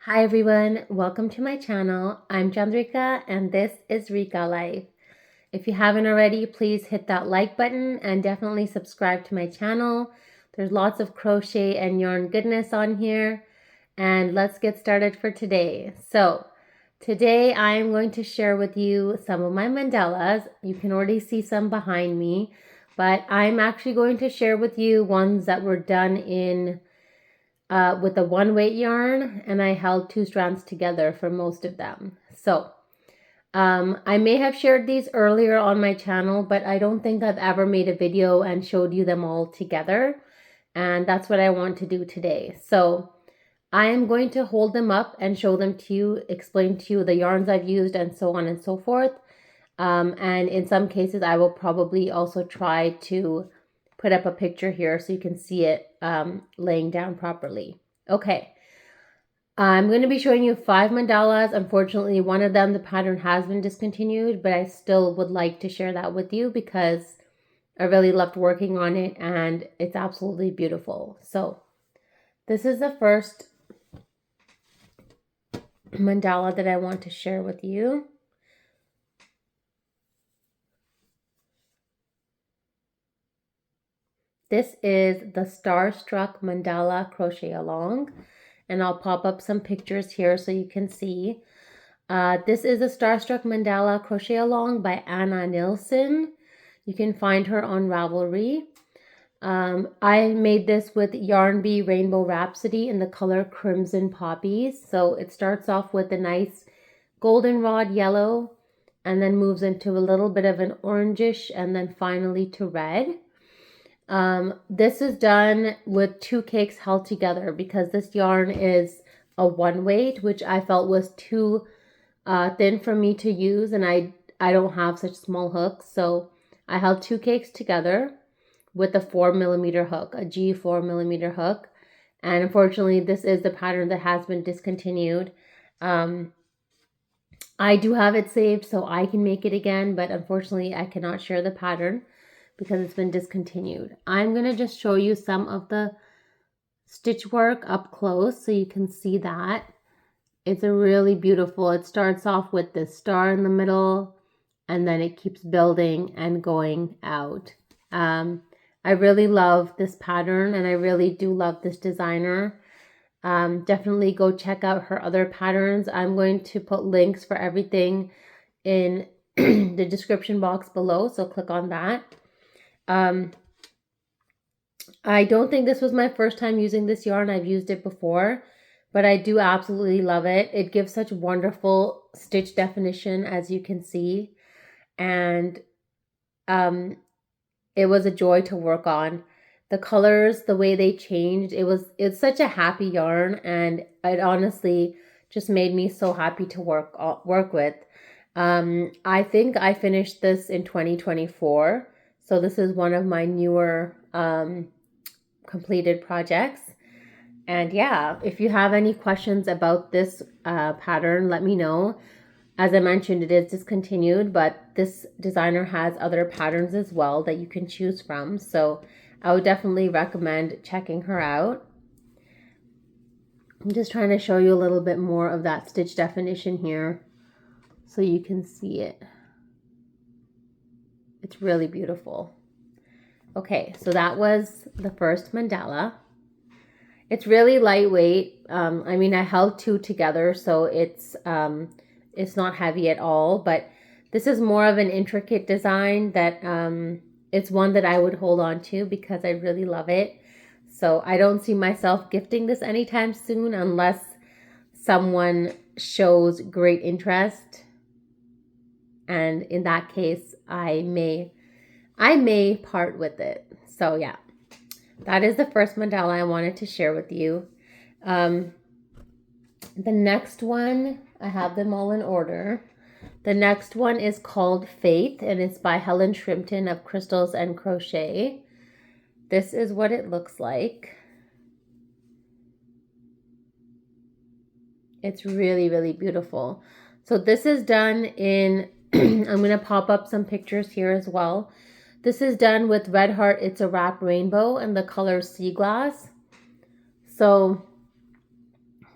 Hi everyone, welcome to my channel. I'm Chandrika and this is Rika Life. If you haven't already, please hit that like button and definitely subscribe to my channel. There's lots of crochet and yarn goodness on here. And let's get started for today. So today I'm going to share with you some of my mandalas. You can already see some behind me, but I'm actually going to share with you ones that were done in with a one weight yarn, and I held 2 strands together for most of them. So I may have shared these earlier on my channel, but I don't think I've ever made a video and showed you them all together. And that's what I want to do today. So I am going to hold them up and show them to you, explain to you the yarns I've used and so on and so forth. And in some cases, I will probably also try to put up a picture here so you can see it laying down properly. Okay. I'm going to be showing you 5 mandalas. Unfortunately, one of them, the pattern has been discontinued, but I still would like to share that with you because I really loved working on it and it's absolutely beautiful. So this is the first mandala that I want to share with you. This is the Starstruck Mandala Crochet Along, and I'll pop up some pictures here so you can see. This is the Starstruck Mandala Crochet Along by Nilsson. You can find her on Ravelry. I made this with Yarn Bee Rainbow Rhapsody in the color Crimson Poppies. So it starts off with a nice goldenrod yellow and then moves into a little bit of an orangish and then finally to red. This is done with 2 cakes held together because this yarn is a one weight, which I felt was too thin for me to use, and I don't have such small hooks, so I held 2 cakes together with a 4mm hook, a G 4mm hook, and unfortunately this is the pattern that has been discontinued. I do have it saved so I can make it again, but unfortunately I cannot share the pattern because it's been discontinued. I'm going to just show you some of the stitch work up close so you can see that. It's a really beautiful, it starts off with this star in the middle and then it keeps building and going out. I really love this pattern and I really do love this designer. Definitely go check out her other patterns. I'm going to put links for everything in the description box below, so click on that. I don't think this was my first time using this yarn. I've used it before, but I do absolutely love it. It gives such wonderful stitch definition, as you can see, and it was a joy to work on. The colors, the way they changed, it's such a happy yarn, and it honestly just made me so happy to work with. I think I finished this in 2024. So this is one of my newer completed projects. And yeah, if you have any questions about this pattern, let me know. As I mentioned, it is discontinued, but this designer has other patterns as well that you can choose from. So I would definitely recommend checking her out. I'm just trying to show you a little bit more of that stitch definition here so you can see it. It's really beautiful. Okay, so that was the first mandala. It's really lightweight. I mean, I held 2 together, so it's not heavy at all, but this is more of an intricate design that it's one that I would hold on to because I really love it. So I don't see myself gifting this anytime soon unless someone shows great interest. And in that case, I may part with it. So yeah, that is the first mandala I wanted to share with you. The next one, I have them all in order. The next one is called Faith, and it's by Helen Shrimpton of Crystals and Crochet. This is what it looks like. It's really, really beautiful. So this is done in, I'm going to pop up some pictures here as well. This is done with Red Heart It's a Wrap Rainbow and the color Sea Glass. So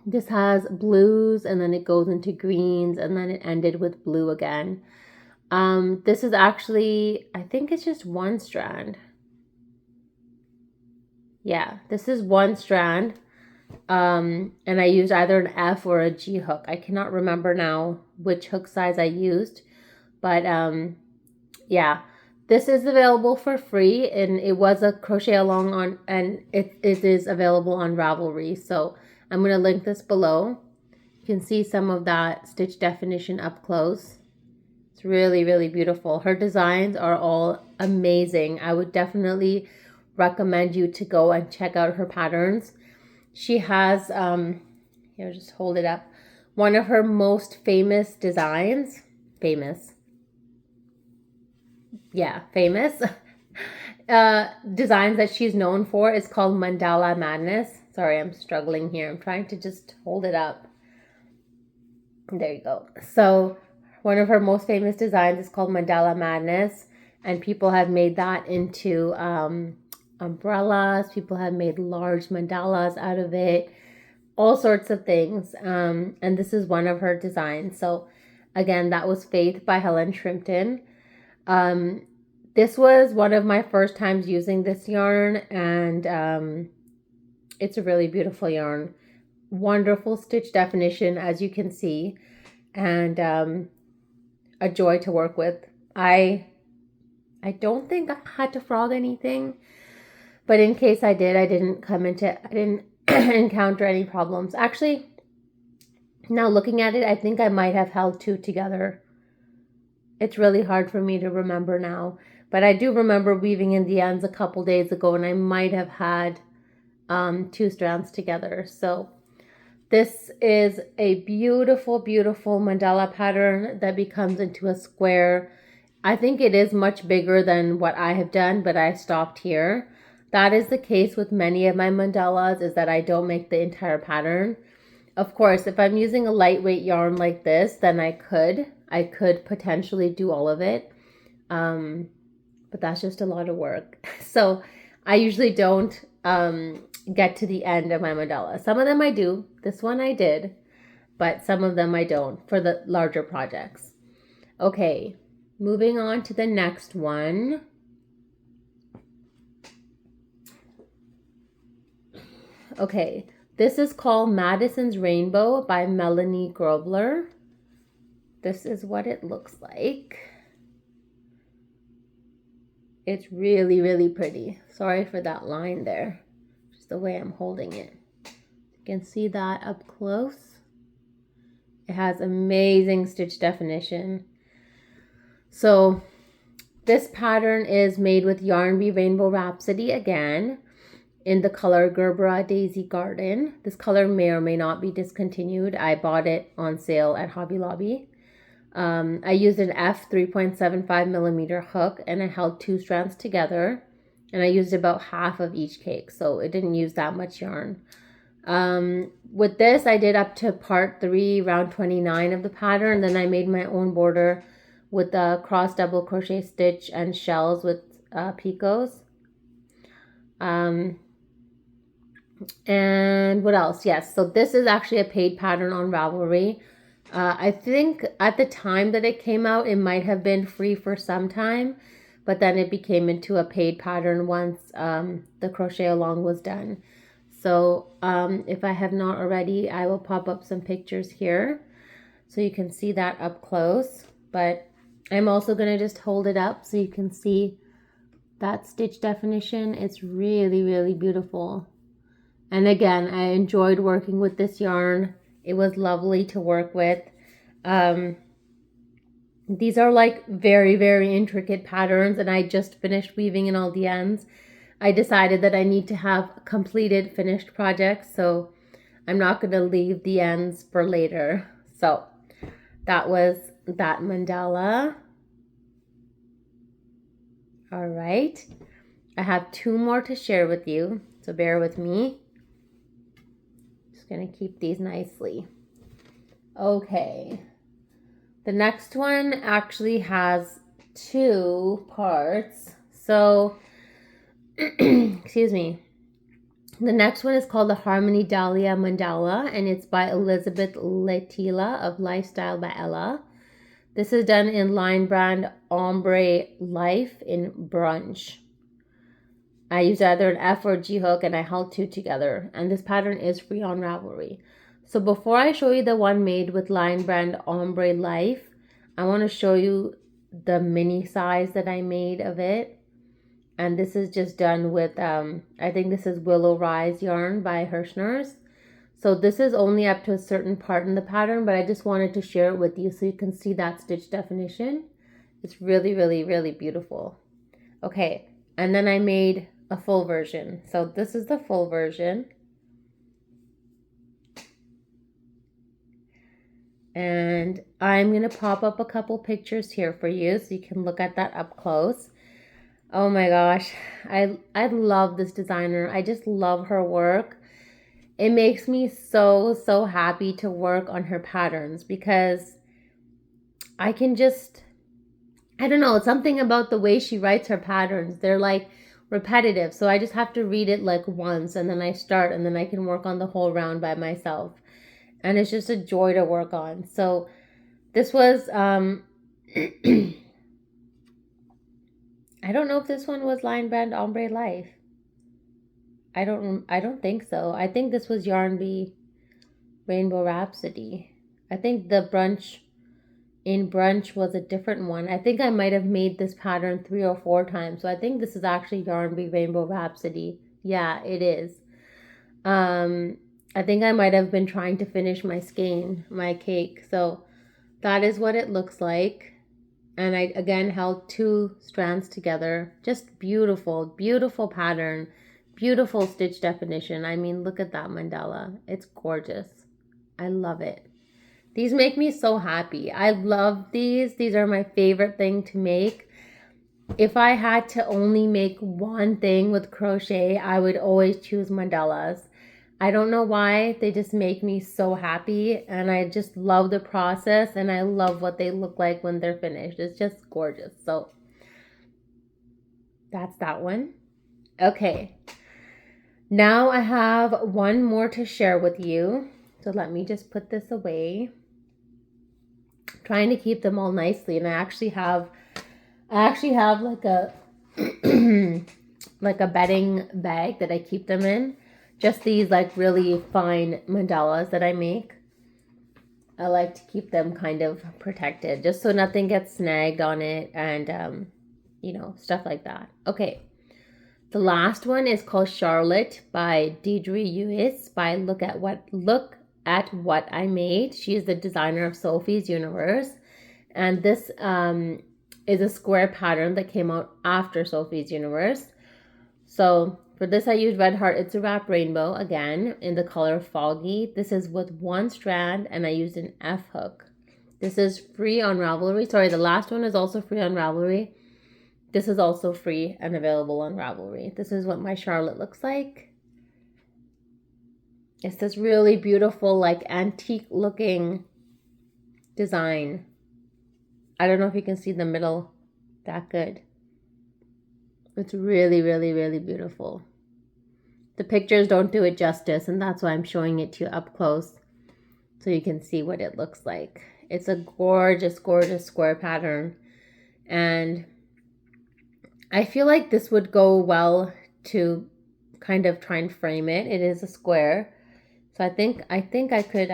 This has blues and then it goes into greens and then it ended with blue again. This is actually, I think it's just one strand. Yeah, this is one strand. And I used either an F or a G hook. I cannot remember now which hook size I used, but yeah, this is available for free, and it was a crochet along on, and it is available on Ravelry. So I'm going to link this below. You can see some of that stitch definition up close. It's really, really beautiful. Her designs are all amazing. I would definitely recommend you to go and check out her patterns. She has, here, just hold it up. One of her most famous designs, famous designs that she's known for is called Mandala Madness. Sorry, I'm struggling here. I'm trying to just hold it up. There you go. So one of her most famous designs is called Mandala Madness, and people have made that into umbrellas. People have made large mandalas out of it, all sorts of things. And this is one of her designs. So again, that was Faith by Helen Shrimpton. This was one of my first times using this yarn, and it's a really beautiful yarn. Wonderful stitch definition, as you can see, and a joy to work with. I don't think I had to frog anything, but in case I did, I didn't encounter any problems. Actually, now looking at it, I think I might have held two together. It's really hard for me to remember now, but I do remember weaving in the ends a couple days ago, and I might have had two strands together. So this is a beautiful, beautiful mandala pattern that becomes into a square. I think it is much bigger than what I have done, but I stopped here. That is the case with many of my mandalas, is that I don't make the entire pattern. Of course, if I'm using a lightweight yarn like this, then I could potentially do all of it. But that's just a lot of work. So I usually don't get to the end of my mandala. Some of them I do. This one I did, but some of them I don't for the larger projects. Okay, moving on to the next one. Okay, this is called Madison's Rainbow by Melanie Grobler. This is what it looks like. It's really, really pretty. Sorry for that line there. Just the way I'm holding it. You can see that up close. It has amazing stitch definition. So this pattern is made with Yarn Bee Rainbow Rhapsody again in the color Gerbera Daisy Garden. This color may or may not be discontinued. I bought it on sale at Hobby Lobby. I used an F 3.75 millimeter hook, and I held two strands together, and I used about half of each cake, so it didn't use that much yarn. With this, I did up to part 3, round 29 of the pattern. Then I made my own border with a cross double crochet stitch and shells with picots. And what else? Yes, so this is actually a paid pattern on Ravelry. I think at the time that it came out, it might have been free for some time, but then it became into a paid pattern once the crochet along was done. So if I have not already, I will pop up some pictures here so you can see that up close. But I'm also going to just hold it up so you can see that stitch definition. It's really, really beautiful. And again, I enjoyed working with this yarn. It was lovely to work with. These are like very, very intricate patterns, and I just finished weaving in all the ends. I decided that I need to have completed finished projects, so I'm not going to leave the ends for later. So that was that mandala. All right. I have two more to share with you, so bear with me. Just going to keep these nicely. Okay. The next one actually has two parts. So, excuse me. The next one is called the Harmony Dahlia Mandala, and it's by Elizabeth Letila of Lifestyle by Ella. This is done in line brand Ombre Life in Brunch. I used either an F or a G hook and I held two together, and this pattern is free on Ravelry. So before I show you the one made with line brand Ombre Life, I want to show you the mini size that I made of it. And this is just done with, I think this is Willow Rise yarn by Hirschner's. So this is only up to a certain part in the pattern, but I just wanted to share it with you so you can see that stitch definition. It's really, really, really beautiful. Okay, and then I made a full version. So this is the full version. And I'm going to pop up a couple pictures here for you so you can look at that up close. Oh my gosh, I love this designer. I just love her work. It makes me so happy to work on her patterns because I can just, I don't know, something about the way she writes her patterns. They're like repetitive. So I just have to read it like once and then I start and then I can work on the whole round by myself. And it's just a joy to work on. So this was, I don't know if this one was line brand Ombre Life. I don't think so. I think this was Yarn Bee Rainbow Rhapsody. I think the Brunch in Brunch was a different one. I think I might have made this pattern 3 or 4 times. So I think this is actually Yarn Bee Rainbow Rhapsody. Yeah, it is. I think I might have been trying to finish my skein, my cake. So that is what it looks like. And I again held 2 strands together. Just beautiful, beautiful pattern. Beautiful stitch definition. I mean, look at that mandala. It's gorgeous. I love it. These make me so happy. I love these. These are my favorite thing to make. If I had to only make one thing with crochet, I would always choose mandalas. I don't know why. They just make me so happy. And I just love the process. And I love what they look like when they're finished. It's just gorgeous. So that's that one. Okay. Now I have one more to share with you. So let me just put this away. I'm trying to keep them all nicely. And I actually have like a like a bedding bag that I keep them in. Just these like really fine mandalas that I make. I like to keep them kind of protected just so nothing gets snagged on it and you know, stuff like that. Okay. The last one is called Charlotte by Dedri Uys by Look at What I Made. She is the designer of Sophie's Universe. And this is a square pattern that came out after Sophie's Universe. So for this I used Red Heart It's a Wrap Rainbow again in the color Foggy. This is with 1 strand and I used an F hook. This is free on Ravelry. Sorry, the last one is also free on Ravelry. This is also free and available on Ravelry. This is what my Charlotte looks like. It's this really beautiful, like antique looking design. I don't know if you can see the middle that good. It's really, really, really beautiful. The pictures don't do it justice, and that's why I'm showing it to you up close so you can see what it looks like. It's a gorgeous, gorgeous square pattern. And I feel like this would go well to kind of try and frame it. It is a square. So I think I could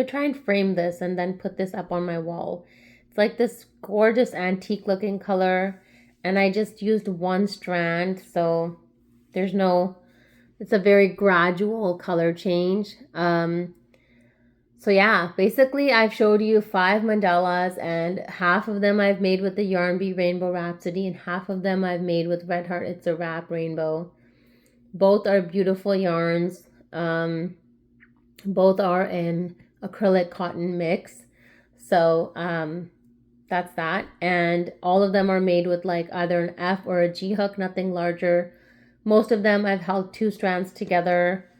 try and frame this and then put this up on my wall. It's like this gorgeous antique looking color. And I just used 1 strand. So there's no, it's a very gradual color change. So yeah, basically I've showed you 5 mandalas and half of them I've made with the Yarn Bee Rainbow Rhapsody and half of them I've made with Red Heart It's a Wrap Rainbow. Both are beautiful yarns. Both are in acrylic cotton mix. So that's that. And all of them are made with like either an F or a G hook, nothing larger. Most of them I've held 2 strands together.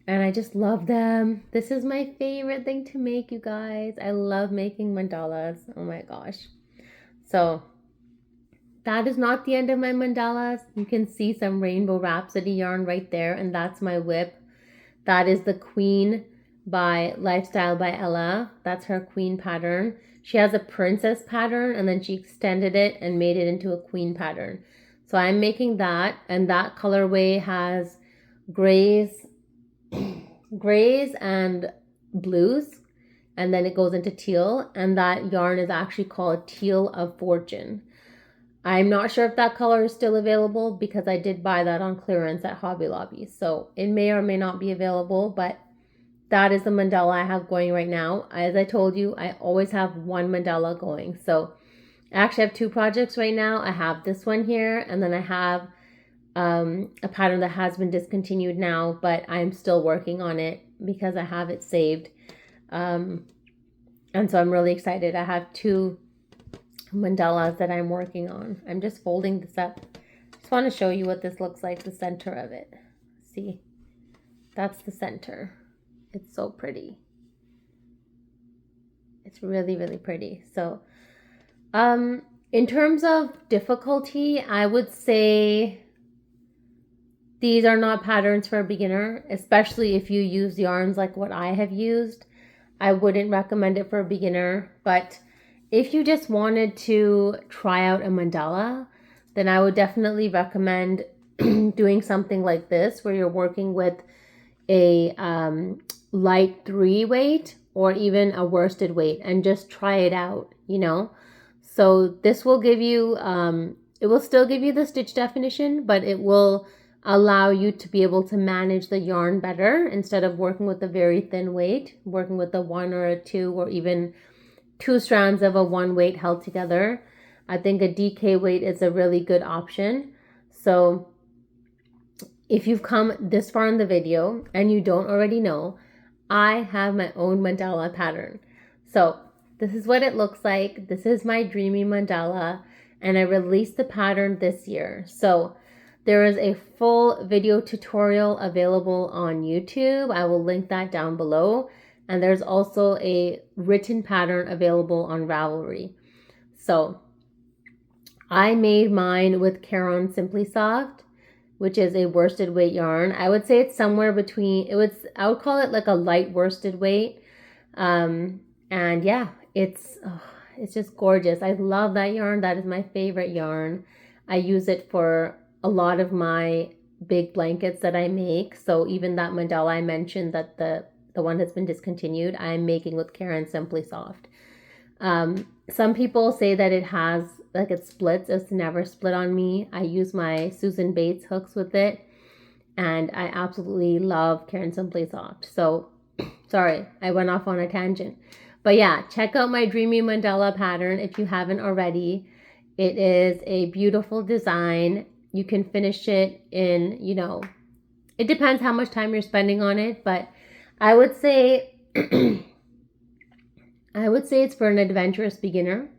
And I just love them. This is my favorite thing to make, you guys. I love making mandalas. Oh my gosh. So that is not the end of my mandalas. You can see some Rainbow Rhapsody yarn right there, and that's my whip. That is the Queen by Lifestyle by Ella. That's her queen pattern. She has a princess pattern, and then she extended it and made it into a queen pattern. So I'm making that, and that colorway has grays and blues, and then it goes into teal, and that yarn is actually called Teal of Fortune. I'm not sure if that color is still available because I did buy that on clearance at Hobby Lobby. So it may or may not be available, but that is the mandala I have going right now. As I told you, I always have one mandala going. So I actually have two projects right now. I have this one here, and then I have a pattern that has been discontinued now, but I'm still working on it because I have it saved. And so I'm really excited. I have two mandalas that I'm working on. I'm just folding this up. Just want to show you what this looks like, the center of it. See, that's the center. It's so pretty. It's really, really pretty. So, in terms of difficulty, I would say these are not patterns for a beginner, especially if you use yarns like what I have used. I wouldn't recommend it for a beginner, but if you just wanted to try out a mandala, then I would definitely recommend doing something like this, where you're working with a light 3 weight or even a worsted weight, and just try it out, you know. So this will give you, it will still give you the stitch definition, but it will allow you to be able to manage the yarn better instead of working with a very thin weight, working with a 1 or a 2 or even 2 strands of a 1 weight held together. I think a DK weight is a really good option. So if you've come this far in the video and you don't already know, I have my own mandala pattern. So this is what it looks like. This is my Dreamy Mandala, and I released the pattern this year. So there is a full video tutorial available on YouTube. I will link that down below. And there's also a written pattern available on Ravelry. So I made mine with Caron Simply Soft, which is a worsted weight yarn. I would say it's somewhere between, I would call it like a light worsted weight. And yeah, it's just gorgeous. I love that yarn. That is my favorite yarn. I use it for a lot of my big blankets that I make. So even that mandala I mentioned, that the one that's been discontinued, I'm making with Caron Simply Soft. Some people say that it has, like, it splits. It's never split on me. I use my Susan Bates hooks with it, and I absolutely love Caron Simply Soft. So, sorry, I went off on a tangent. But yeah, check out my Dreamy Mandala pattern if you haven't already. It is a beautiful design. You can finish it in, you know, it depends how much time you're spending on it, but I would say it's for an adventurous beginner.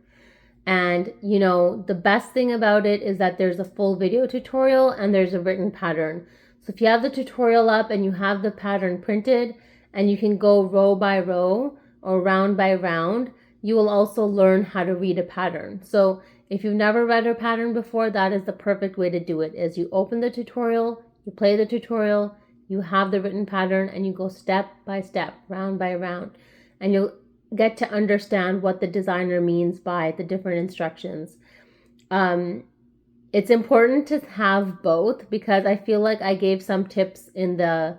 And, you know, the best thing about it is that there's a full video tutorial and there's a written pattern. So if you have the tutorial up and you have the pattern printed, and you can go row by row or round by round, you will also learn how to read a pattern. So if you've never read a pattern before, that is the perfect way to do it, is you open the tutorial, you play the tutorial, you have the written pattern, and you go step by step, round by round, and you'll get to understand what the designer means by the different instructions. It's important to have both, because I feel like I gave some tips in the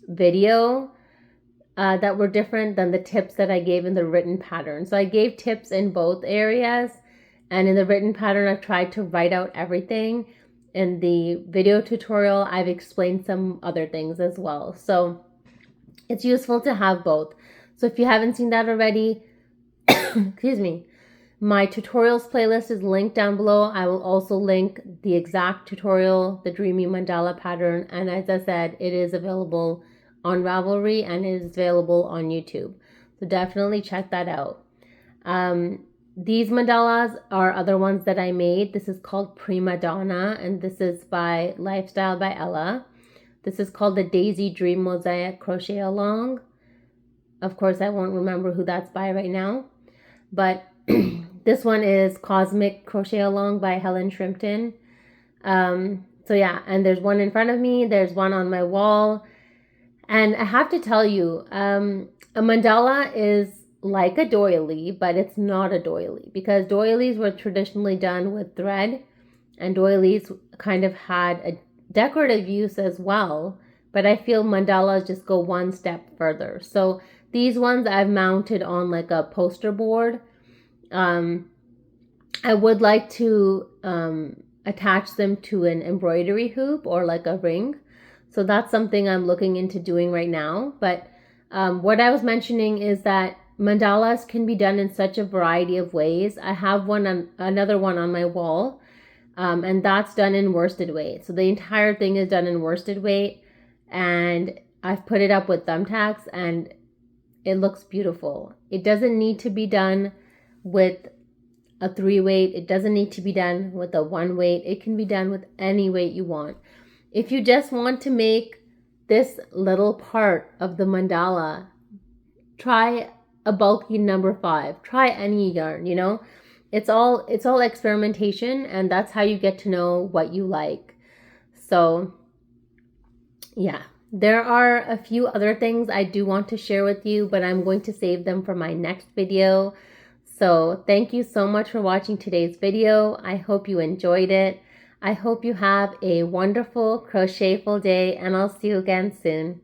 video that were different than the tips that I gave in the written pattern. So I gave tips in both areas, and in the written pattern I've tried to write out everything. In the video tutorial I've explained some other things as well. So it's useful to have both. So if you haven't seen that already, excuse me, my tutorials playlist is linked down below. I will also link the exact tutorial, the Dreamy Mandala pattern, and as I said, it is available on Ravelry and it is available on YouTube. So definitely check that out. These mandalas are other ones that I made. This is called Prima Donna, and this is by Lifestyle by Ella. This is called the Daisy Dream Mosaic Crochet Along. Of course, I won't remember who that's by right now. But This one is Cosmic Crochet Along by Helen Shrimpton. So yeah, and there's one in front of me, there's one on my wall. And I have to tell you, a mandala is like a doily, but it's not a doily, because doilies were traditionally done with thread, and doilies kind of had a decorative use as well, but I feel mandalas just go one step further. So these ones I've mounted on like a poster board. I would like to attach them to an embroidery hoop or like a ring. So that's something I'm looking into doing right now. But what I was mentioning is that mandalas can be done in such a variety of ways. I have another one on my wall, and that's done in worsted weight. So the entire thing is done in worsted weight, and I've put it up with thumbtacks, and it looks beautiful. It doesn't need to be done with a 3 weight. It doesn't need to be done with a 1 weight. It can be done with any weight you want. If you just want to make this little part of the mandala, try a bulky number 5. Try any yarn, you know. It's all experimentation, and that's how you get to know what you like. So yeah, there are a few other things I do want to share with you, but I'm going to save them for my next video. So thank you so much for watching today's video. I hope you enjoyed it. I hope you have a wonderful crochetful day, and I'll see you again soon.